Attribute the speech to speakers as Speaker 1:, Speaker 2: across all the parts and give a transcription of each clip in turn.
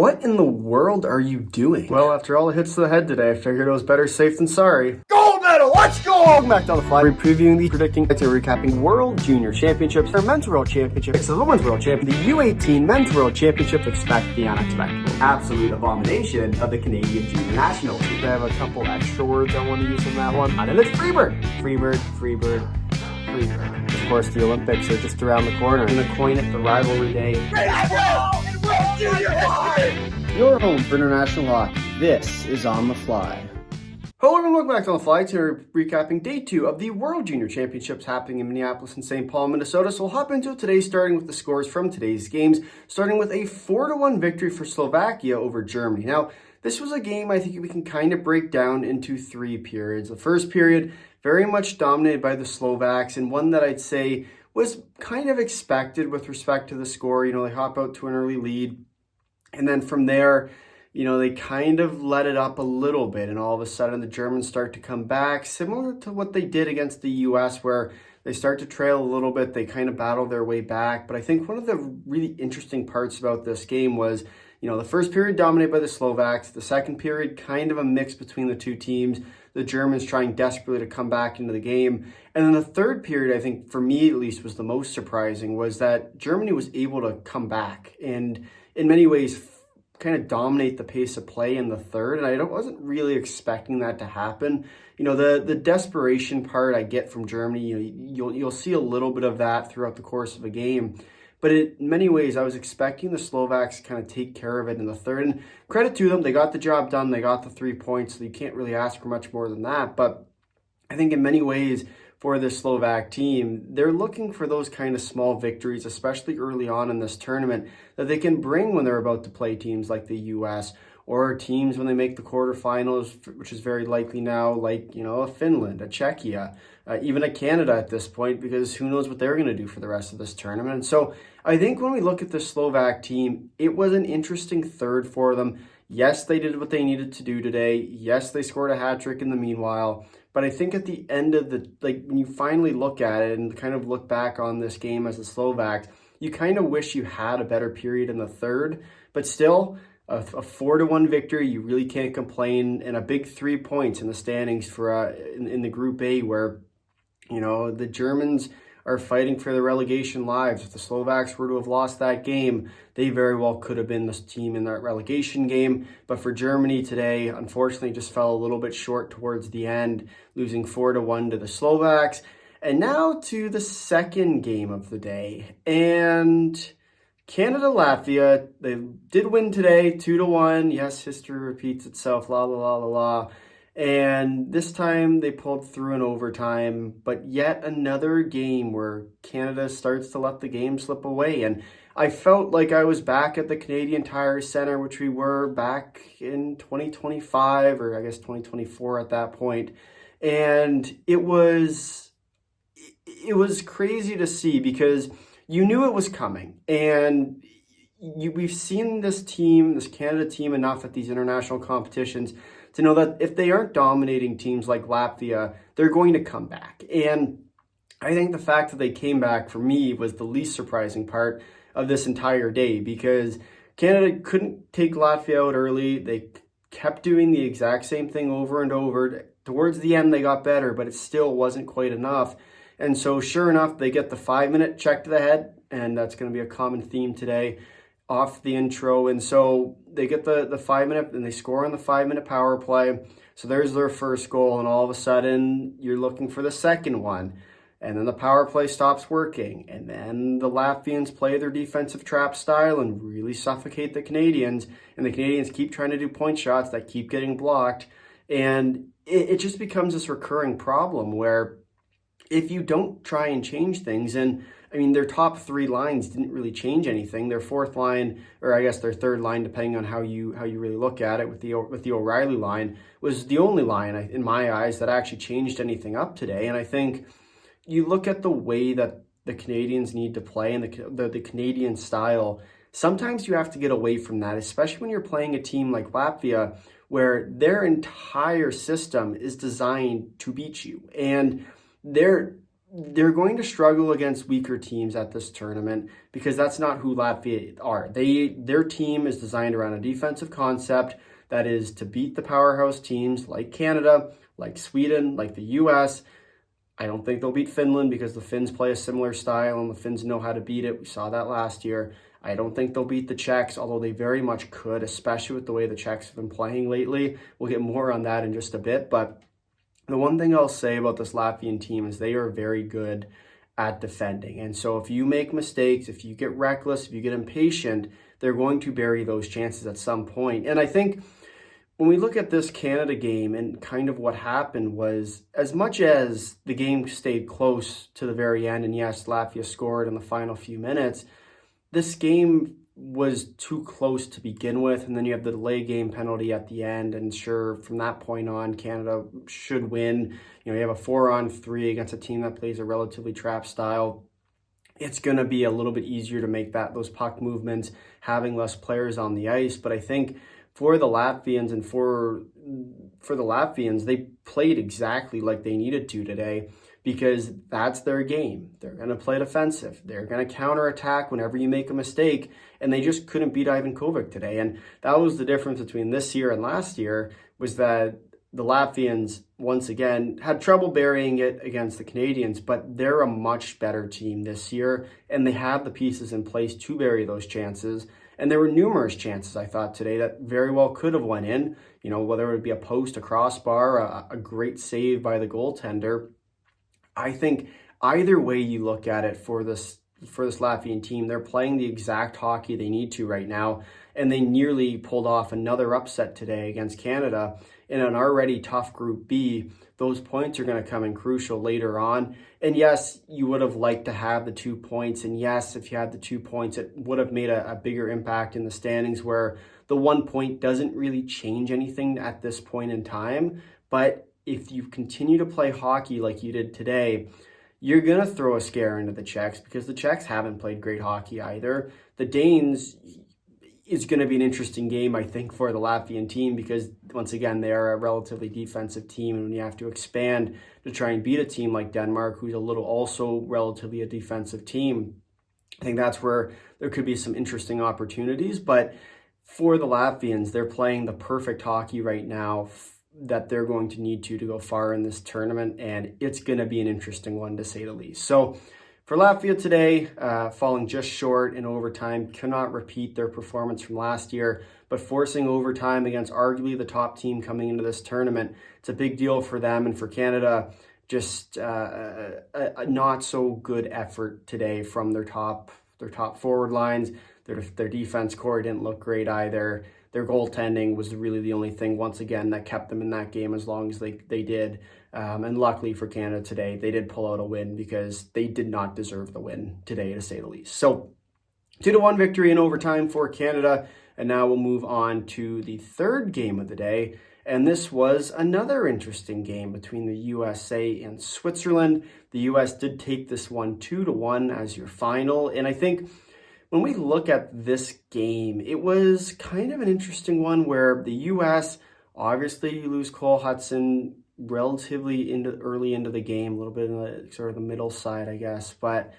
Speaker 1: What in the world are you doing? Well, after all the hits to the head today, I figured it was better safe than sorry.
Speaker 2: Gold medal, let's go!
Speaker 1: Welcome back to On the Fly. We're previewing the predicting to recapping World Junior Championships, our Men's World Championships, the Women's World Championship, the U18 Men's World Championship. Expect the unexpected.
Speaker 2: Absolute abomination of the Canadian Junior National Team.
Speaker 1: I have a couple extra words I want to use in that one. And it's Freebird. Freebird, Freebird, Freebird. Of course, the Olympics are just around the corner. And the coin at the rivalry day.
Speaker 2: World Junior history!
Speaker 1: Your home for international hockey. This is On the Fly. Hello everyone, welcome back to On the Fly. Today we're recapping day 2 of the World Junior Championships happening in Minneapolis and St. Paul, Minnesota. So we'll hop into it today, starting with the scores from today's games, starting with a 4-1 victory for Slovakia over Germany. Now, this was a game I think we can kind of break down into 3 periods. The first period, very much dominated by the Slovaks, and one that I'd say was kind of expected with respect to the score. You know, they hop out to an early lead, and then from there, you know, they kind of let it up a little bit, and all of a sudden the Germans start to come back, similar to what they did against the U.S., where they start to trail a little bit. They kind of battle their way back. But I think one of the really interesting parts about this game was, you know, the first period dominated by the Slovaks, the second period kind of a mix between the two teams, the Germans trying desperately to come back into the game. And then the third period, I think, for me at least, was the most surprising, was that Germany was able to come back and in many ways kind of dominate the pace of play in the third, and I wasn't really expecting that to happen. You know, the desperation part I get from Germany, you know, you'll see a little bit of that throughout the course of a game, but in many ways I was expecting the Slovaks to kind of take care of it in the third, and credit to them, they got the job done, they got the 3 points, so you can't really ask for much more than that. But I think in many ways for the Slovak team, they're looking for those kind of small victories, especially early on in this tournament, that they can bring when they're about to play teams like the U.S. or teams when they make the quarterfinals, which is very likely now, like, you know, a Finland, a Czechia, even a Canada at this point, because who knows what they're going to do for the rest of this tournament. And so I think when we look at the Slovak team, it was an interesting third for them. Yes, they did what they needed to do today. Yes, they scored a hat trick in the meanwhile. But I think at the end of the, like, when you finally look at it and kind of look back on this game as the Slovaks, you kind of wish you had a better period in the third. But still, a 4-1 victory, you really can't complain. And a big 3 points in the standings for in the Group A, where, you know, the Germans are fighting for their relegation lives. If the Slovaks were to have lost that game, they very well could have been this team in that relegation game. But for Germany today, unfortunately, just fell a little bit short towards the end, losing 4-1 to the Slovaks. And now to the second game of the day. And Canada-Latvia, they did win today, 2-1. Yes, history repeats itself, la la la la la. And this time they pulled through in overtime, but yet another game where Canada starts to let the game slip away. And I felt like I was back at the Canadian Tire Center, which we were back in 2025, or I guess 2024 at that point. And it was crazy to see, because you knew it was coming. And we've seen this team, this Canada team, enough at these international competitions to know that if they aren't dominating teams like Latvia, they're going to come back. And I think the fact that they came back, for me, was the least surprising part of this entire day, because Canada couldn't take Latvia out early. They kept doing the exact same thing over and over. Towards the end, they got better, but it still wasn't quite enough. And so sure enough, they get the 5-minute check to the head, and that's going to be a common theme today off the intro. And so they get the 5-minute, and they score on the 5-minute power play. So there's their first goal, and all of a sudden you're looking for the second one. And then the power play stops working. And then the Latvians play their defensive trap style and really suffocate the Canadians. And the Canadians keep trying to do point shots that keep getting blocked. And it just becomes this recurring problem where if you don't try and change things, and I mean, their top 3 lines didn't really change anything. Their fourth line, or I guess their third line, depending on how you really look at it, with the O'Reilly line, was the only line, in my eyes, that actually changed anything up today. And I think you look at the way that the Canadians need to play and the Canadian style, sometimes you have to get away from that, especially when you're playing a team like Latvia, where their entire system is designed to beat you. And they're they're going to struggle against weaker teams at this tournament because that's not who Latvia are. Their team is designed around a defensive concept that is to beat the powerhouse teams like Canada, like Sweden, like the US. I don't think they'll beat Finland because the Finns play a similar style and the Finns know how to beat it. We saw that last year. I don't think they'll beat the Czechs, although they very much could, especially with the way the Czechs have been playing lately. We'll get more on that in just a bit, but the one thing I'll say about this Latvian team is they are very good at defending. And so if you make mistakes, if you get reckless, if you get impatient, they're going to bury those chances at some point. And I think when we look at this Canada game and kind of what happened was, as much as the game stayed close to the very end, and yes, Latvia scored in the final few minutes, this game was too close to begin with, and then you have the delay game penalty at the end, and sure, from that point on, Canada should win. You have a 4-on-3 against a team that plays a relatively trap style. It's going to be a little bit easier to make those puck movements, having less players on the ice, but I think for the Latvians and for the Latvians, they played exactly like they needed to today because that's their game. They're going to play defensive. They're going to counterattack whenever you make a mistake, and they just couldn't beat Ivan Kovac today. And that was the difference between this year and last year, was that the Latvians, once again, had trouble burying it against the Canadians, but they're a much better team this year, and they have the pieces in place to bury those chances. And there were numerous chances, I thought, today that very well could have went in, whether it would be a post, a crossbar, a great save by the goaltender. I think either way you look at it for this Latvian team, they're playing the exact hockey they need to right now, and they nearly pulled off another upset today against Canada in an already tough Group B. Those points are going to come in crucial later on. And yes, you would have liked to have the 2 points. And yes, if you had the 2 points, it would have made a bigger impact in the standings, where the 1 point doesn't really change anything at this point in time. But if you continue to play hockey like you did today, you're going to throw a scare into the Czechs, because the Czechs haven't played great hockey either. The Danes is going to be an interesting game, I think, for the Latvian team, because once again, they are a relatively defensive team, and when you have to expand to try and beat a team like Denmark, who's a little also relatively a defensive team, I think that's where there could be some interesting opportunities. But for the Latvians, they're playing the perfect hockey right now that they're going to need to go far in this tournament, and it's going to be an interesting one, to say the least. So for Latvia today, falling just short in overtime, cannot repeat their performance from last year, but forcing overtime against arguably the top team coming into this tournament, it's a big deal for them. And for Canada, just a not so good effort today from their top forward lines. Their defense core didn't look great either. Their goaltending was really the only thing, once again, that kept them in that game as long as they did. And luckily for Canada today, they did pull out a win, because they did not deserve the win today, to say the least. So 2-1 victory in overtime for Canada. And now we'll move on to the third game of the day. And this was another interesting game between the USA and Switzerland. The US did take this one 2-1 as your final. And I think when we look at this game, it was kind of an interesting one where the U.S., obviously you lose Cole Hudson relatively early into the game, a little bit in the sort of the middle side, I guess. But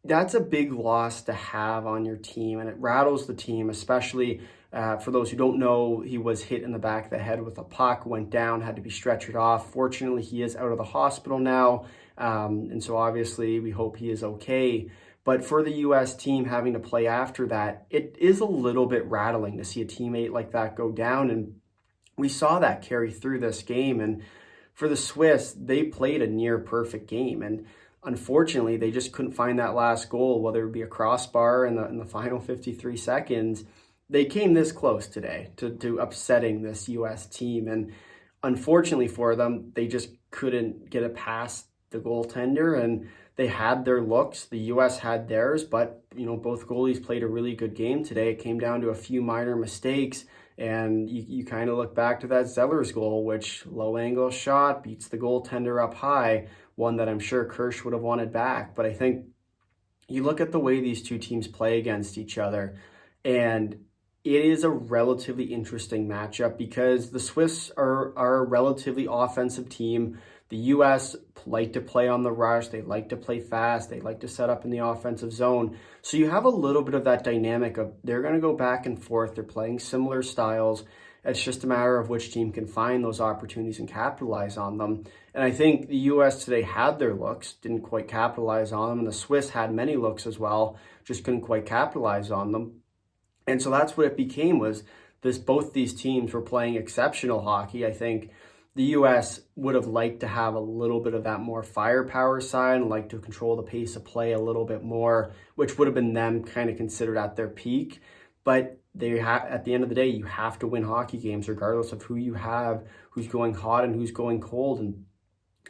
Speaker 1: that's a big loss to have on your team, and it rattles the team, especially for those who don't know, he was hit in the back of the head with a puck, went down, had to be stretchered off. Fortunately, he is out of the hospital now, and so obviously we hope he is okay. But for the U.S. team having to play after that, it is a little bit rattling to see a teammate like that go down. And we saw that carry through this game. And for the Swiss, they played a near perfect game. And unfortunately, they just couldn't find that last goal, whether it be a crossbar in the final 53 seconds. They came this close today to upsetting this U.S. team. And unfortunately for them, they just couldn't get it past the goaltender. And they had their looks. The U.S. had theirs, but, both goalies played a really good game today. It came down to a few minor mistakes, and you kind of look back to that Zellers goal, which low-angle shot beats the goaltender up high, one that I'm sure Kirsch would have wanted back. But I think you look at the way these two teams play against each other, and it is a relatively interesting matchup, because the Swiss are a relatively offensive team. The U.S. like to play on the rush. They like to play fast. They like to set up in the offensive zone. So you have a little bit of that dynamic of they're going to go back and forth. They're playing similar styles. It's just a matter of which team can find those opportunities and capitalize on them. And I think the U.S. today had their looks, didn't quite capitalize on them. And the Swiss had many looks as well, just couldn't quite capitalize on them. And so that's what it became, was both these teams were playing exceptional hockey. I think the U.S. would have liked to have a little bit of that more firepower side and like to control the pace of play a little bit more, which would have been them kind of considered at their peak. But at the end of the day, you have to win hockey games regardless of who you have, who's going hot and who's going cold. And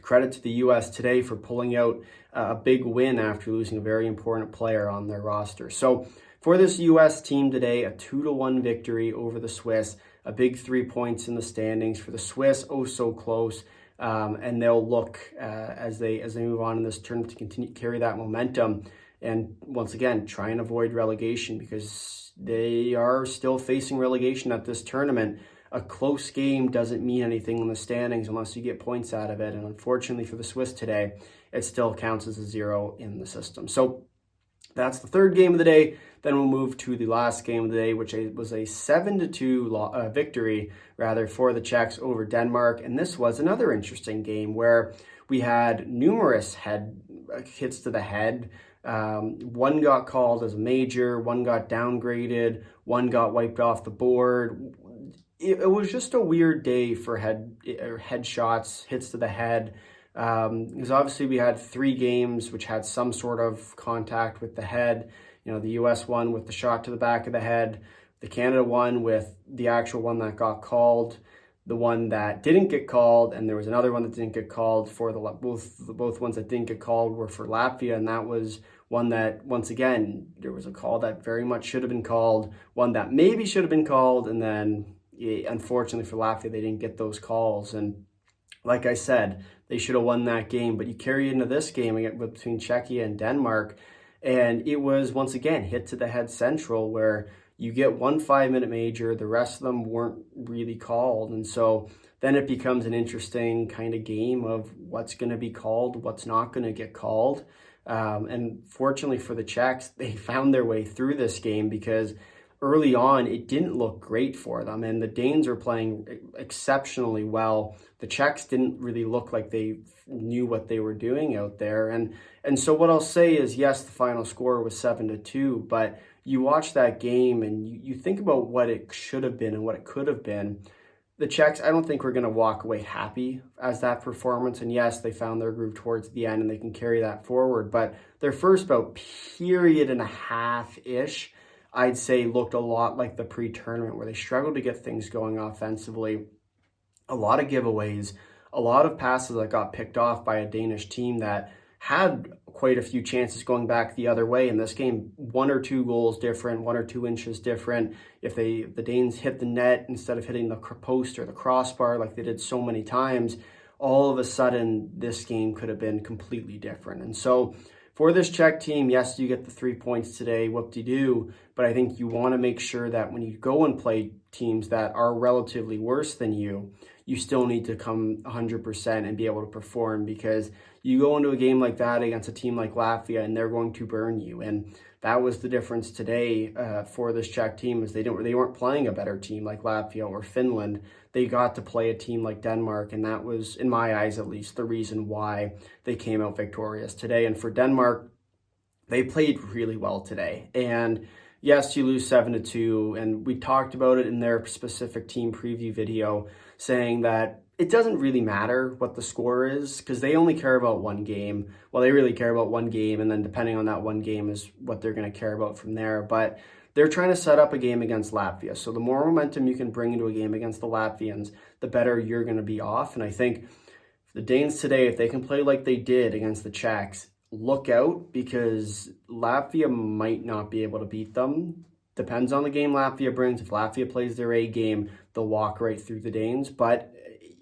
Speaker 1: credit to the U.S. today for pulling out a big win after losing a very important player on their roster. So for this U.S. team today, a 2-1 victory over the Swiss, a big 3 points in the standings for the Swiss, oh so close. And they'll look as they move on in this tournament to continue to carry that momentum. And once again, try and avoid relegation, because they are still facing relegation at this tournament. A close game doesn't mean anything in the standings unless you get points out of it. And unfortunately for the Swiss today, it still counts as a 0 in the system. So that's the third game of the day. Then we'll move to the last game of the day, which was a 7-2 victory for the Czechs over Denmark. And this was another interesting game where we had numerous hits to the head. One got called as a major, one got downgraded, one got wiped off the board. It was just a weird day for headshots, hits to the head. Because obviously we had 3 games which had some sort of contact with the head. You know, the U.S. one with the shot to the back of the head, the Canada one with the actual one that got called, the one that didn't get called, and there was another one that didn't get called. For both ones that didn't get called were for Latvia, and that was one that, once again, there was a call that very much should have been called, one that maybe should have been called, and then unfortunately for Latvia, they didn't get those calls. And like I said, they should have won that game, but you carry into this game between Czechia and Denmark, and it was, once again, hit to the head central, where you get 1 5-minute major, the rest of them weren't really called. And so then it becomes an interesting kind of game of what's going to be called, what's not going to get called. And fortunately for the Czechs, they found their way through this game, because early on, it didn't look great for them, and the Danes were playing exceptionally well. The Czechs didn't really look like they knew what they were doing out there. And so what I'll say is, yes, the final score was 7-2, but you watch that game and you think about what it should have been and what it could have been. The Czechs, I don't think we're going to walk away happy as that performance. And yes, they found their groove towards the end and they can carry that forward. But their first about period and a half-ish, I'd say, looked a lot like the pre-tournament, where they struggled to get things going offensively. A lot of giveaways, a lot of passes that got picked off by a Danish team that had quite a few chances going back the other way. In this game, 1 or 2 goals different, 1 or 2 inches different. If the Danes hit the net instead of hitting the post or the crossbar like they did so many times, all of a sudden this game could have been completely different. And so for this Czech team, yes, you get the 3 points today, whoop-de-doo, but I think you want to make sure that when you go and play teams that are relatively worse than you still need to come 100% and be able to perform, because you go into a game like that against a team like Latvia and they're going to burn you. And that was the difference today for this Czech team, is they weren't playing a better team like Latvia or Finland. They got to play a team like Denmark, and that was, in my eyes at least, the reason why they came out victorious today. And for Denmark, they played really well today. And yes, you lose 7-2, and we talked about it in their specific team preview video, saying that it doesn't really matter what the score is, because they only care about one game. Well, they really care about one game, and then depending on that one game is what they're going to care about from there. But they're trying to set up a game against Latvia. So the more momentum you can bring into a game against the Latvians, the better you're going to be off. And I think the Danes today, if they can play like they did against the Czechs, look out, because Latvia might not be able to beat them. Depends on the game Latvia brings. If Latvia plays their A game, they'll walk right through the Danes. But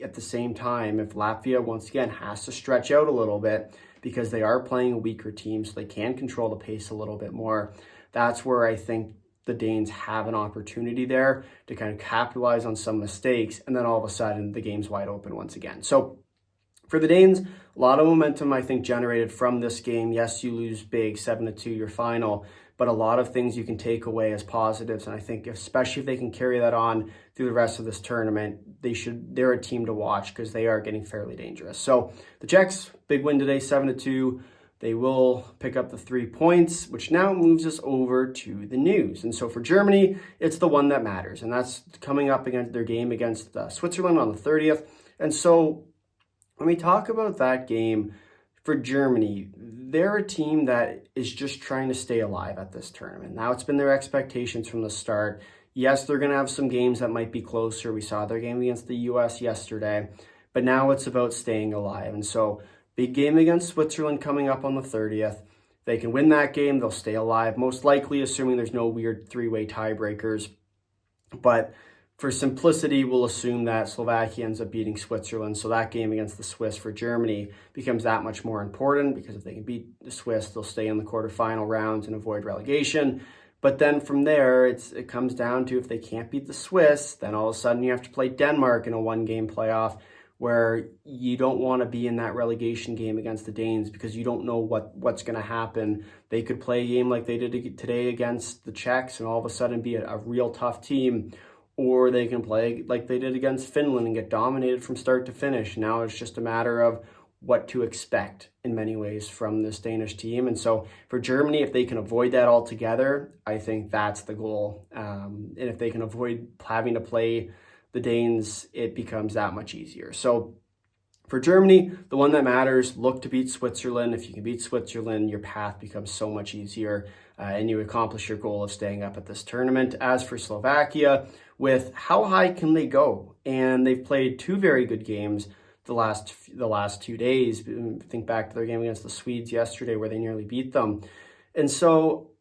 Speaker 1: at the same time, if Latvia, once again, has to stretch out a little bit, because they are playing a weaker team, so they can control the pace a little bit more, that's where I think the Danes have an opportunity there to kind of capitalize on some mistakes, and then all of a sudden the game's wide open once again. So For the Danes, a lot of momentum, I think, generated from this game. Yes, you lose big, 7-2, your final, but a lot of things you can take away as positives. And I think especially if they can carry that on through the rest of this tournament, they're a team to watch because they are getting fairly dangerous. So the Czechs, big win today, 7-2. They will pick up the 3 points, which now moves us over to the news. And so for Germany, it's the one that matters. And that's coming up against their game against Switzerland on the 30th. And so when we talk about that game for Germany, they're a team that is just trying to stay alive at this tournament. Now, it's been their expectations from the start. Yes, they're going to have some games that might be closer. We saw their game against the U.S. yesterday, but now it's about staying alive. And so big game against Switzerland coming up on the 30th. They can win that game, they'll stay alive, most likely assuming there's no weird three-way tiebreakers. But for simplicity, we'll assume that Slovakia ends up beating Switzerland. So that game against the Swiss for Germany becomes that much more important because if they can beat the Swiss, they'll stay in the quarterfinal rounds and avoid relegation. But then from there, it comes down to if they can't beat the Swiss, then all of a sudden you have to play Denmark in a one-game playoff where you don't want to be in that relegation game against the Danes because you don't know what's going to happen. They could play a game like they did today against the Czechs and all of a sudden be a real tough team. Or they can play like they did against Finland and get dominated from start to finish. Now it's just a matter of what to expect in many ways from this Danish team. And so for Germany, if they can avoid that altogether, I think that's the goal. And if they can avoid having to play the Danes, it becomes that much easier. So for Germany, the one that matters, look to beat Switzerland. If you can beat Switzerland, your path becomes so much easier and you accomplish your goal of staying up at this tournament. As for Slovakia, with how high can they go? And they've played two very good games the last 2 days. Think back to their game against the Swedes yesterday where they nearly beat them. And so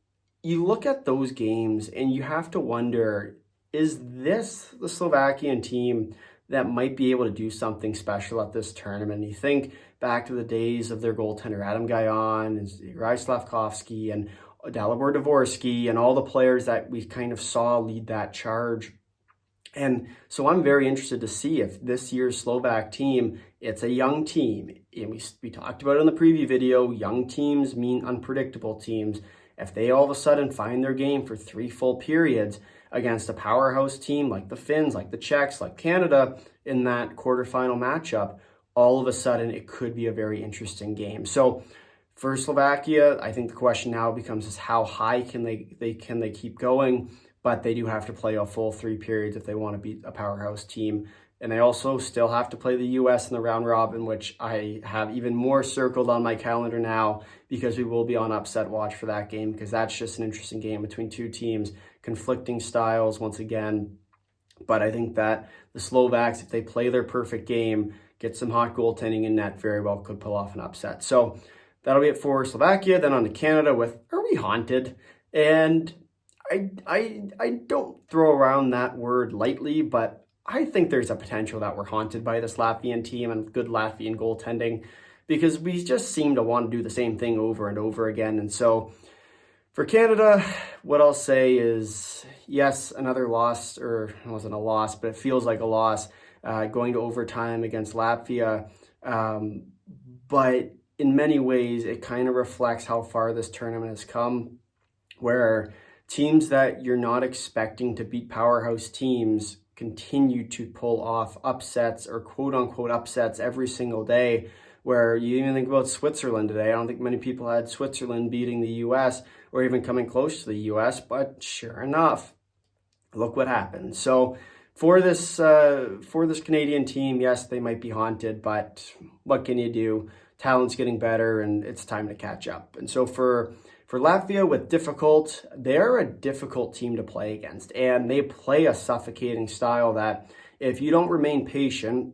Speaker 1: you look at those games and you have to wonder, is this the Slovakian team that might be able to do something special at this tournament? You think back to the days of their goaltender Adam Gajan and Juraj Slavkovsky and Dalibor Dvorsky and all the players that we kind of saw lead that charge. And so I'm very interested to see if this year's Slovak team, it's a young team. And we talked about it in the preview video, young teams mean unpredictable teams. If they all of a sudden find their game for 3 full periods against a powerhouse team like the Finns, like the Czechs, like Canada in that quarterfinal matchup, all of a sudden it could be a very interesting game. So for Slovakia, I think the question now becomes is how high can they keep going? But they do have to play a full 3 periods if they want to beat a powerhouse team. And they also still have to play the U.S. in the round robin, which I have even more circled on my calendar now because we will be on upset watch for that game because that's just an interesting game between two teams, conflicting styles once again. But I think that the Slovaks, if they play their perfect game, get some hot goaltending in net, very well could pull off an upset. So that'll be it for Slovakia. Then on to Canada with, are we haunted? And I don't throw around that word lightly, but I think there's a potential that we're haunted by this Latvian team and good Latvian goaltending because we just seem to want to do the same thing over and over again. And so for Canada, what I'll say is, yes, another loss, or it wasn't a loss, but it feels like a loss going to overtime against Latvia. But in many ways, it kind of reflects how far this tournament has come, where teams that you're not expecting to beat powerhouse teams continue to pull off upsets or quote-unquote upsets every single day, where you even think about Switzerland today. I don't think many people had Switzerland beating the U.S. or even coming close to the U.S., but sure enough, look what happened. So for this Canadian team, yes, they might be haunted, but what can you do? Talent's getting better, and it's time to catch up. And so for Latvia, with difficult, they're a difficult team to play against, and they play a suffocating style that if you don't remain patient,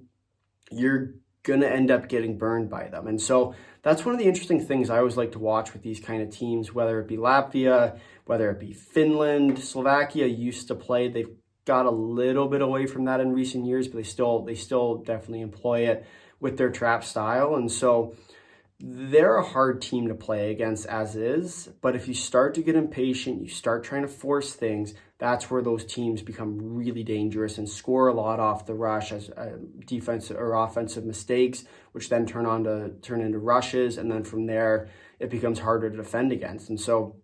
Speaker 1: you're going to end up getting burned by them. And so that's one of the interesting things I always like to watch with these kind of teams, whether it be Latvia, whether it be Finland. Slovakia used to play. They've got a little bit away from that in recent years, but they still definitely employ it with their trap style. And so they're a hard team to play against as is, but if you start to get impatient, you start trying to force things, that's where those teams become really dangerous and score a lot off the rush as defensive or offensive mistakes, which then turn into rushes, and then from there it becomes harder to defend against. And so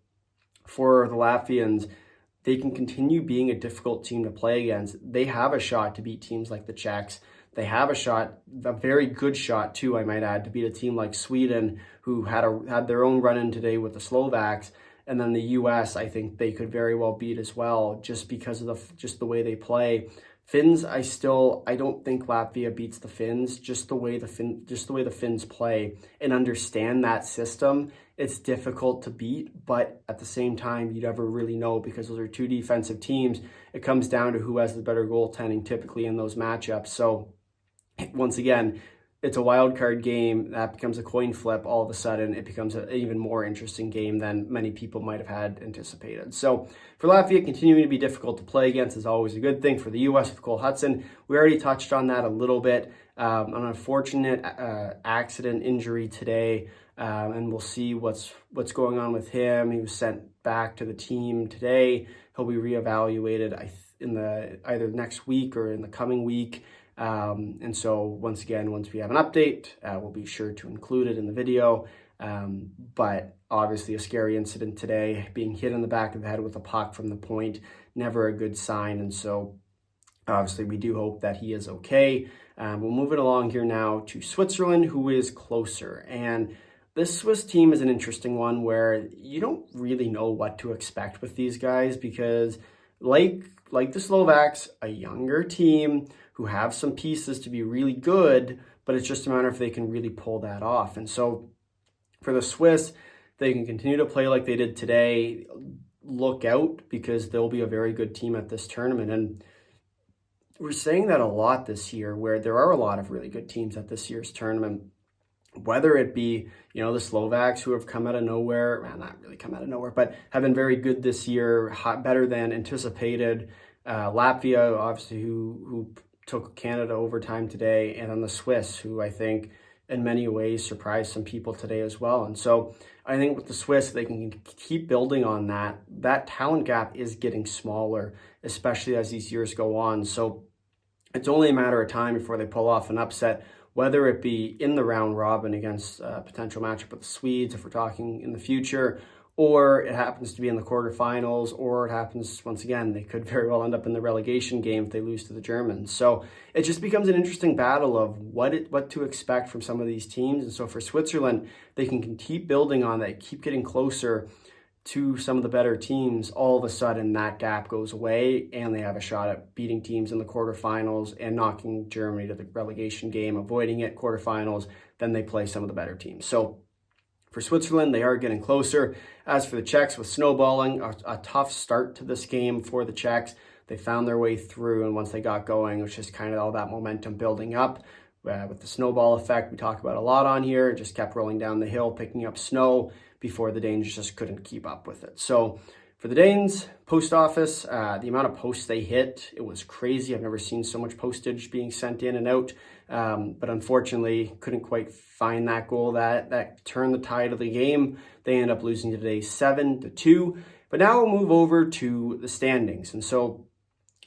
Speaker 1: for the Latvians, they can continue being a difficult team to play against. They have a shot to beat teams like the Czechs. They have a very good shot too, I might add, to beat a team like Sweden, who had their own run-in today with the Slovaks. And then the U.S., I think they could very well beat as well, just because of the way they play. Finns, I don't think Latvia beats the Finns, just the way the Finns play and understand that system. It's difficult to beat, but at the same time, you never really know, because those are two defensive teams. It comes down to who has the better goaltending typically in those matchups. So once again, it's a wild card game that becomes a coin flip. All of a sudden, it becomes an even more interesting game than many people might have had anticipated. So for Latvia, continuing to be difficult to play against is always a good thing. For the U.S. with Cole Hudson, we already touched on that a little bit. An unfortunate accident injury today, and we'll see what's going on with him. He was sent back to the team today. He'll be reevaluated in either next week or in the coming week. And so once again, once we have an update, we'll be sure to include it in the video. But obviously a scary incident today, being hit in the back of the head with a puck from the point, never a good sign. And so obviously we do hope that he is okay. We'll move it along here now to Switzerland, who is closer. And this Swiss team is an interesting one where you don't really know what to expect with these guys, because like the Slovaks, a younger team who have some pieces to be really good, but it's just a matter if they can really pull that off. And so for the Swiss, they can continue to play like they did today. Look out, because they'll be a very good team at this tournament. And we're saying that a lot this year, where there are a lot of really good teams at this year's tournament, whether it be, the Slovaks, who have come out of nowhere, well, not really come out of nowhere, but have been very good this year, better than anticipated. Latvia, obviously, who took Canada overtime today, and then the Swiss, who I think in many ways surprised some people today as well. And so I think with the Swiss, they can keep building on that. That talent gap is getting smaller, especially as these years go on. So it's only a matter of time before they pull off an upset, whether it be in the round robin against a potential matchup with the Swedes, if we're talking in the future, or it happens to be in the quarterfinals, or it happens, once again, they could very well end up in the relegation game if they lose to the Germans. So it just becomes an interesting battle of what to expect from some of these teams. And so for Switzerland, they can keep building on that, keep getting closer to some of the better teams. All of a sudden, that gap goes away, and they have a shot at beating teams in the quarterfinals and knocking Germany to the relegation game, avoiding it, quarterfinals. Then they play some of the better teams. So for Switzerland, they are getting closer. As for the Czechs, with snowballing, a tough start to this game for the Czechs. They found their way through, and once they got going, it was just kind of all that momentum building up. With the snowball effect, we talk about a lot on here, it just kept rolling down the hill, picking up snow before the Danes just couldn't keep up with it. So for the Danes, post office, the amount of posts they hit, it was crazy. I've never seen so much postage being sent in and out. But unfortunately, couldn't quite find that goal that turned the tide of the game. They end up losing today 7-2. But now we'll move over to the standings. And so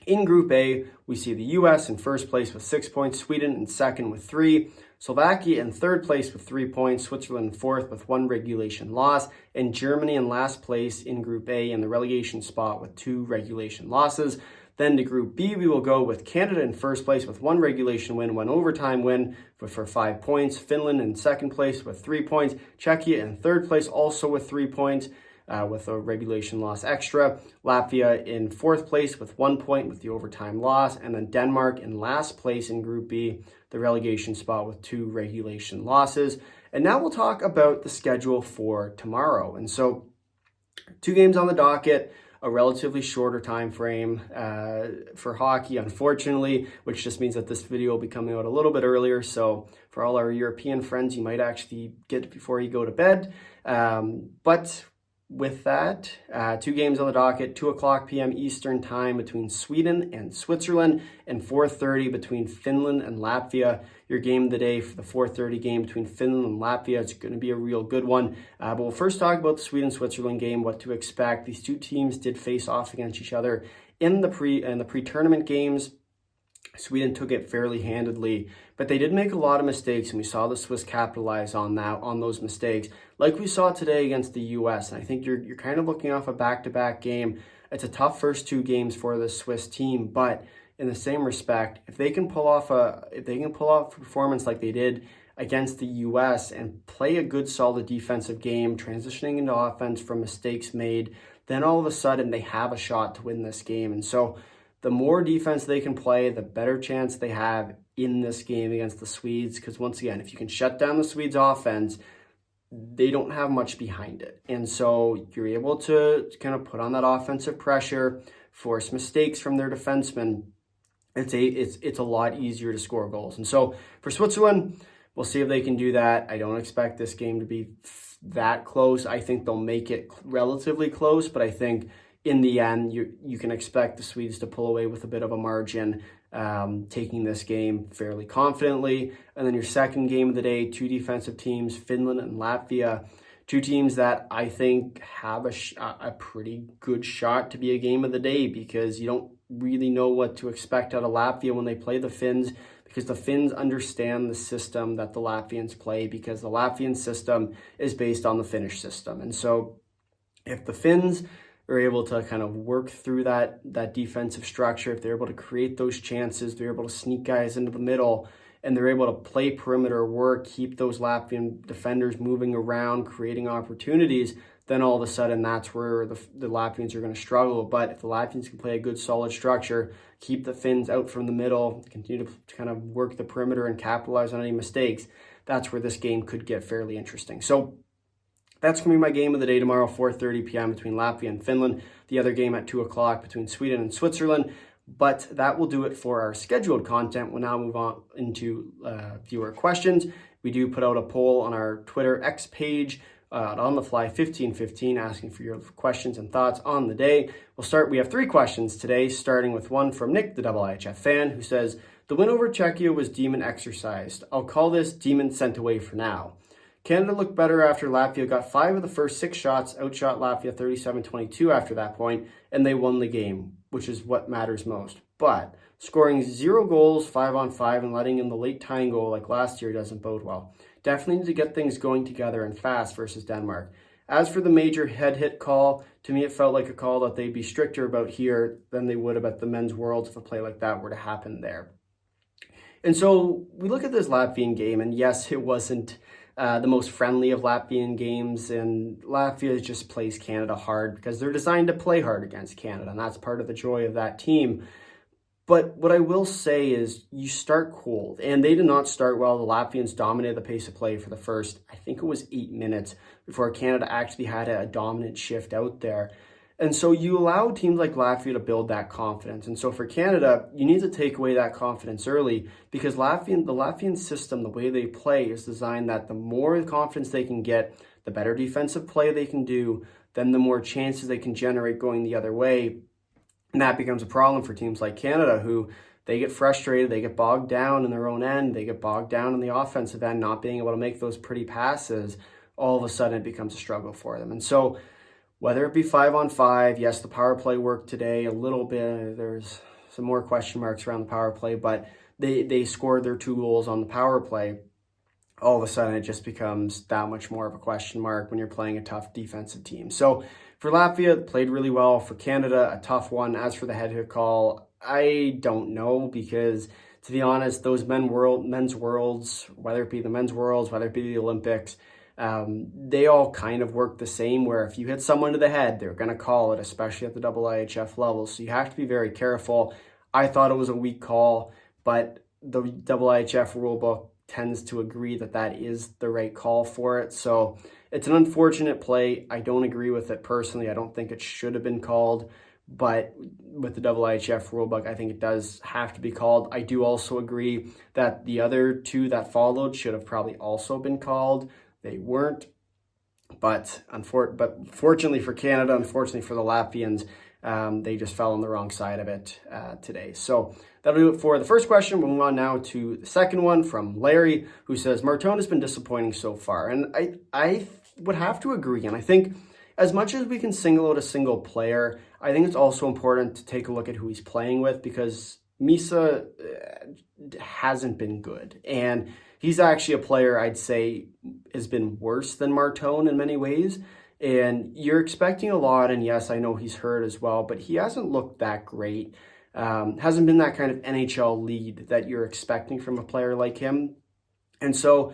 Speaker 1: in Group A, we see the U.S. in first place with 6 points, Sweden in second with 3, Slovakia in third place with 3 points, Switzerland in fourth with 1 regulation loss, and Germany in last place in Group A in the relegation spot with 2 regulation losses. Then to Group B, we will go with Canada in first place with 1 regulation win, 1 overtime win for 5 points, Finland in second place with 3 points, Czechia in third place also with 3 points, with a regulation loss extra, Latvia in fourth place with 1 point with the overtime loss, and then Denmark in last place in Group B, the relegation spot with 2 regulation losses. And now we'll talk about the schedule for tomorrow. And so 2 games on the docket, a relatively shorter time frame for hockey, unfortunately, which just means that this video will be coming out a little bit earlier. So for all our European friends, you might actually get it before you go to bed. But with that, 2 games on the docket, 2 o'clock p.m. Eastern time between Sweden and Switzerland, and 4:30 between Finland and Latvia. Your game of the day for the 4:30 game between Finland and Latvia. It's going to be a real good one. But we'll first talk about the Sweden-Switzerland game, what to expect. These two teams did face off against each other in the pre-tournament games. Sweden took it fairly handedly, but they did make a lot of mistakes, and we saw the Swiss capitalize on those mistakes, like we saw today against the U.S. And I think you're kind of looking off a back-to-back game. It's a tough first 2 games for the Swiss team, but in the same respect, if they can pull off a performance like they did against the U.S. and play a good, solid defensive game, transitioning into offense from mistakes made, then all of a sudden they have a shot to win this game. And so the more defense they can play, the better chance they have in this game against the Swedes. Because once again, if you can shut down the Swedes' offense, they don't have much behind it. And so you're able to kind of put on that offensive pressure, force mistakes from their defensemen. It's a lot easier to score goals. And so for Switzerland, we'll see if they can do that. I don't expect this game to be that close. I think they'll make it relatively close, but I think in the end, you can expect the Swedes to pull away with a bit of a margin, taking this game fairly confidently. And then your second game of the day, 2 defensive teams, Finland and Latvia, 2 teams that I think have a pretty good shot to be a game of the day, because you don't really know what to expect out of Latvia when they play the Finns, because the Finns understand the system that the Latvians play, because the Latvian system is based on the Finnish system. And so if the Finns are able to kind of work through that defensive structure, if they're able to create those chances, they're able to sneak guys into the middle, and they're able to play perimeter work, keep those Latvian defenders moving around, creating opportunities, then all of a sudden that's where the Latvians are going to struggle. But if the Latvians can play a good solid structure, keep the Finns out from the middle, continue to kind of work the perimeter and capitalize on any mistakes, that's where this game could get fairly interesting. So that's going to be my game of the day tomorrow, 4:30 p.m. between Latvia and Finland. The other game at 2 o'clock between Sweden and Switzerland. But that will do it for our scheduled content. We'll now move on into viewer questions. We do put out a poll on our Twitter X page, on the fly 1515, asking for your questions and thoughts on the day. We have 3 questions today, starting with one from Nick, the IIHF fan, who says, the win over Czechia was demon exercised. I'll call this demon sent away for now. Canada looked better after Latvia got 5 of the first 6 shots, outshot Latvia 37-22 after that point, and they won the game, which is what matters most. But scoring 0 goals, 5-on-5, and letting in the late tying goal like last year doesn't bode well. Definitely need to get things going together and fast versus Denmark. As for the major head hit call, to me it felt like a call that they'd be stricter about here than they would about the men's Worlds if a play like that were to happen there. And so we look at this Latvian game, and yes, it wasn't the most friendly of Latvian games, and Latvia just plays Canada hard because they're designed to play hard against Canada, and that's part of the joy of that team. But what I will say is you start cold, and they did not start well. The Latvians dominated the pace of play for the first, I think it was 8 minutes, before Canada actually had a dominant shift out there. And so you allow teams like Latvia to build that confidence. And so for Canada, you need to take away that confidence early, because the Latvian system, the way they play, is designed that the more confidence they can get, the better defensive play they can do, then the more chances they can generate going the other way. And that becomes a problem for teams like Canada, who they get frustrated, they get bogged down in their own end, they get bogged down in the offensive end, not being able to make those pretty passes. All of a sudden it becomes a struggle for them. And so whether it be 5-on-5, yes, the power play worked today a little bit. There's some more question marks around the power play, but they scored their 2 goals on the power play. All of a sudden, it just becomes that much more of a question mark when you're playing a tough defensive team. So for Latvia, played really well. For Canada, a tough one. As for the head-hit call, I don't know, because to be honest, those men's Worlds, whether it be the men's Worlds, whether it be the Olympics, they all kind of work the same, where if you hit someone to the head, they're going to call it, especially at the IIHF level. So you have to be very careful. I thought it was a weak call, but the IIHF rulebook tends to agree that that is the right call for it. So it's an unfortunate play. I don't agree with it personally. I don't think it should have been called, but with the IIHF rulebook, I think it does have to be called. I do also agree that the other 2 that followed should have probably also been called. They weren't. But fortunately for Canada, unfortunately for the Latvians, they just fell on the wrong side of it today. So that'll do it for the first question. We'll move on now to the second one from Larry, who says, Martone has been disappointing so far. And I would have to agree. And I think as much as we can single out a single player, I think it's also important to take a look at who he's playing with, because Misa hasn't been good. And he's actually a player I'd say has been worse than Martone in many ways. And you're expecting a lot, and yes, I know he's hurt as well, but he hasn't looked that great. Hasn't been that kind of NHL lead that you're expecting from a player like him. And so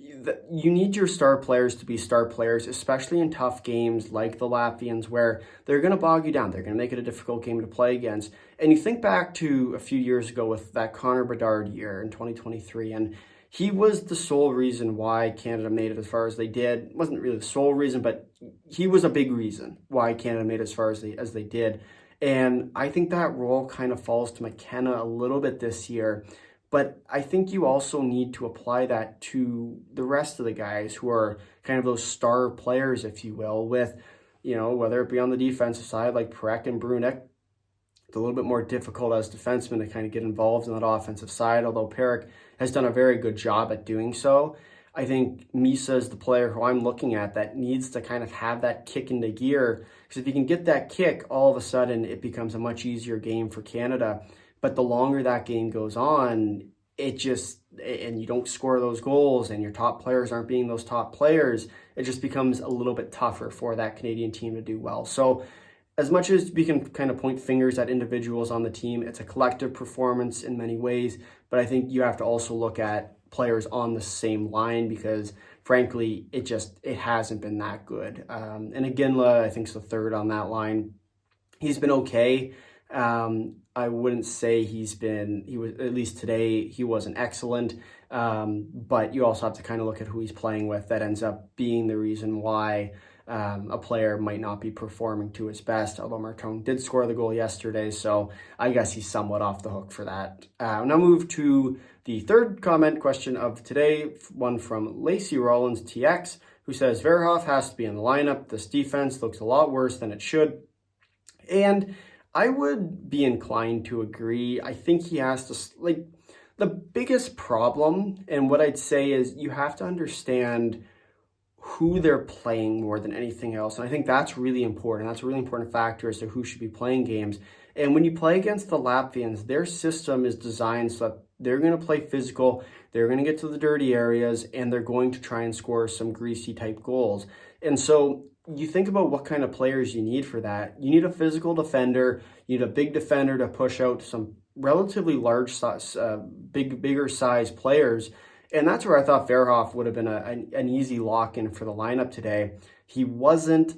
Speaker 1: you need your star players to be star players, especially in tough games like the Latvians, where they're going to bog you down. They're going to make it a difficult game to play against. And you think back to a few years ago with that Connor Bedard year in 2023, and he was the sole reason why Canada made it as far as they did. It wasn't really the sole reason, but he was a big reason why Canada made it as far as they did. And I think that role kind of falls to McKenna a little bit this year. But I think you also need to apply that to the rest of the guys who are kind of those star players, if you will, with, whether it be on the defensive side like Perek and Brunek. It's a little bit more difficult as defensemen to kind of get involved in that offensive side, although Perek has done a very good job at doing so. I think Misa is the player who I'm looking at that needs to kind of have that kick into gear, because if you can get that kick, all of a sudden it becomes a much easier game for Canada. But the longer that game goes on, and you don't score those goals and your top players aren't being those top players, it just becomes a little bit tougher for that Canadian team to do well. So as much as we can kind of point fingers at individuals on the team, it's a collective performance in many ways. But I think you have to also look at players on the same line, because frankly, it hasn't been that good. And Iginla, I think, is the third on that line. He's been okay. I wouldn't say he was, at least today, he wasn't excellent. But you also have to kind of look at who he's playing with. That ends up being the reason why a player might not be performing to his best, although Martone did score the goal yesterday, so I guess he's somewhat off the hook for that. Now move to the third comment question of today, one from Lacey Rollins TX, who says, Verhoff has to be in the lineup. This defense looks a lot worse than it should. And I would be inclined to agree. I think he has to, the biggest problem, and what I'd say is you have to understand who they're playing more than anything else. And I think that's really important. That's a really important factor as to who should be playing games. And when you play against the Latvians, their system is designed so that they're going to play physical, they're going to get to the dirty areas, and they're going to try and score some greasy type goals. And so you think about what kind of players you need for that. You need a physical defender, you need a big defender to push out some relatively large size, bigger size players. And that's where I thought Verhoff would have been an easy lock-in for the lineup today. He wasn't.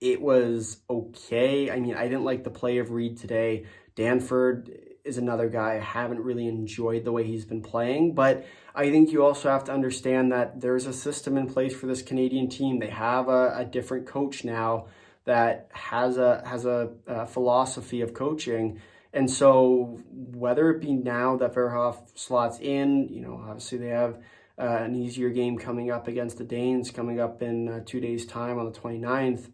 Speaker 1: It was okay. I mean, I didn't like the play of Reed today. Danford is another guy I haven't really enjoyed the way he's been playing, but I think you also have to understand that there's a system in place for this Canadian team. They have a different coach now that has a philosophy of coaching. And so whether it be now that Verhoff slots in, obviously they have an easier game coming up against the Danes coming up in 2 days' time on the 29th.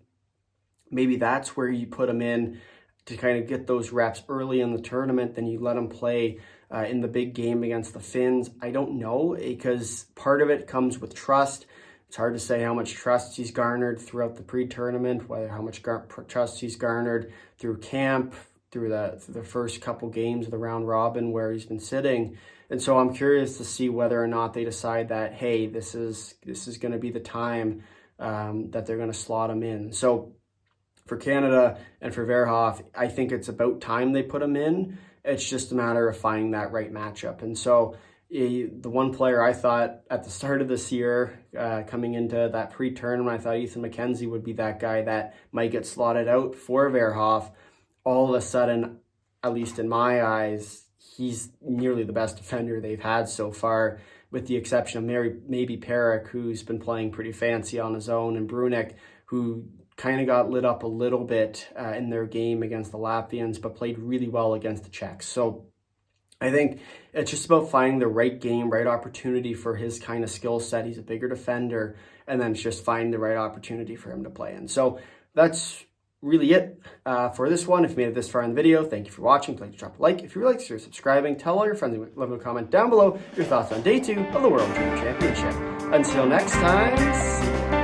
Speaker 1: Maybe that's where you put him in to kind of get those reps early in the tournament. Then you let him play in the big game against the Finns. I don't know, because part of it comes with trust. It's hard to say how much trust he's garnered throughout the pre-tournament, how much trust he's garnered through camp, through the first couple games of the round robin where he's been sitting. And so I'm curious to see whether or not they decide that, hey, this is going to be the time that they're going to slot him in. So for Canada and for Verhoff, I think it's about time they put him in. It's just a matter of finding that right matchup. And so the one player I thought at the start of this year, coming into that pre-tournament, I thought Ethan McKenzie would be that guy that might get slotted out for Verhoff. All of a sudden, at least in my eyes, he's nearly the best defender they've had so far, with the exception of maybe Perek, who's been playing pretty fancy on his own, and Brunek, who kind of got lit up a little bit in their game against the Latvians, but played really well against the Czechs. So I think it's just about finding the right game, right opportunity for his kind of skill set. He's a bigger defender, and then it's just finding the right opportunity for him to play in. So that's really it for this one. If you made it this far in the video, thank you for watching. Please drop a like. If you like, consider subscribing. Tell all your friends and leave a comment down below your thoughts on day 2 of the World Junior Championship. Until next time, see you.